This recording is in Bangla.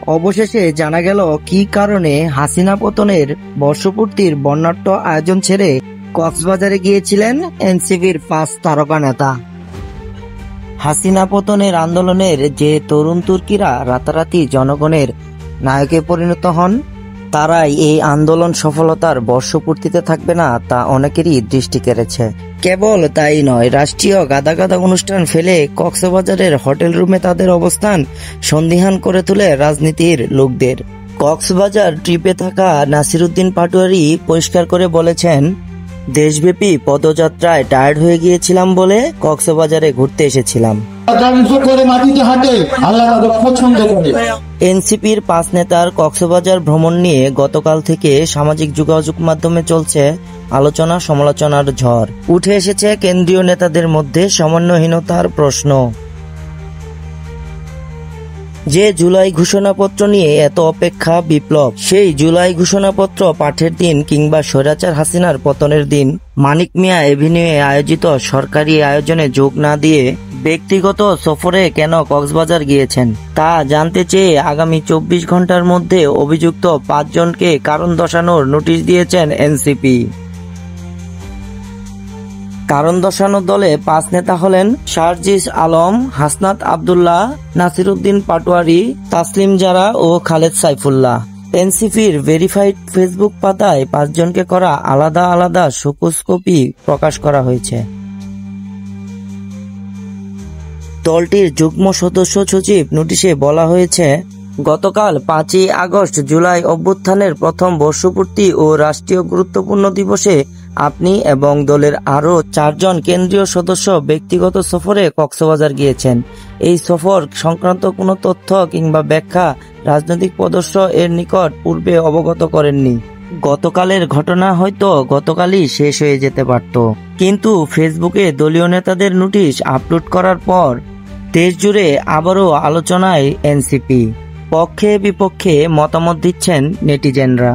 অবশেষে জানা গেল কি কারণে হাসিনা পতনের বর্ষপূর্তির বর্ণাঢ্য আয়োজন ছেড়ে কক্সবাজারে গিয়েছিলেন এনসিপির 5 তারকা নেতা। হাসিনা পতনের আন্দোলনের যে তরুণ তুর্কিরা রাতারাতি জনগণের নায়কে পরিণত হন, তারাই এই আন্দোলন সফলতার বর্ষপূর্তিতে থাকবে না তা অনেকেরই দৃষ্টি কেড়েছে। কেবল তাই নয়, রাষ্ট্রীয় গাদা গাদা অনুষ্ঠান ফেলে কক্সবাজারের হোটেল রুমে তাদের অবস্থান সন্দিহান করে তোলে রাজনীতির লোকদের। কক্সবাজার ট্রিপে থাকা নাসিরউদ্দিন পাটোয়ারি পরিষ্কার করে বলেছেন, দেশব্যাপী পদযাত্রায় টায়ার্ড হয়ে গিয়েছিলাম বলে কক্সবাজারে ঘুরতে এসেছিলাম। এনসিপির 5 নেতার কক্সবাজার ভ্রমণ নিয়ে গতকাল থেকে সামাজিক যোগাযোগ মাধ্যমে চলছে আলোচনা সমালোচনার ঝড়। উঠে এসেছে কেন্দ্রীয় নেতাদের মধ্যে সমন্বয়হীনতার প্রশ্ন। যে জুলাই ঘোষণাপত্র নিয়ে এত অপেক্ষা বিপ্লব, সেই জুলাই ঘোষণাপত্র পাঠের দিন কিংবা স্বৈরাচার হাসিনার পতনের দিন মানিক মিয়া এভিনিউয়ে আয়োজিত সরকারি আয়োজনে যোগ না দিয়ে ব্যক্তিগত সফরে কেন কক্সবাজার গিয়েছেন তা জানতে চেয়ে আগামী 24 ঘন্টার মধ্যে অভিযুক্ত 5 জনকে কারণ দর্শানোর নোটিশ দিয়েছেন এনসিপি। কারণ দর্শানো দলে 5 নেতা হলেন শারজিস আলম, হাসনাত আব্দুল্লাহ, নাসিরউদ্দিন পাটোয়ারি, তাসলিম জারা ও খালেদ সাইফুল্লাহ। এনসিপির ভেরিফাইড ফেসবুক পাতায় 5 জনকে করা আলাদা আলাদা সবুজ কপি প্রকাশ করা হয়েছে। দলটির যুগ্ম সদস্য সচিব নোটিশে বলা হয়েছে, গতকাল 5ই আগস্ট জুলাই অভ্যুত্থানের প্রথম বর্ষপূর্তি ও রাষ্ট্রীয় গুরুত্বপূর্ণ দিবসে আপনি এবং দলের আরও 4 জন কেন্দ্রীয় সদস্য ব্যক্তিগত সফরে কক্সবাজার গিয়েছেন। এই সফর সংক্রান্ত কোনো তথ্য কিংবা ব্যাখ্যা রাজনৈতিক সদস্য এর নিকট পূর্বে অবগত করেননি। গতকালের ঘটনা হয়তো গতকালই শেষ হয়ে যেতে পারত, কিন্তু ফেসবুকে দলীয় নেতাদের নোটিশ আপলোড করার পর দেশ জুড়ে আবারও আলোচনায় এনসিপি। পক্ষে বিপক্ষে মতামত দিচ্ছেন নেটিজেনরা।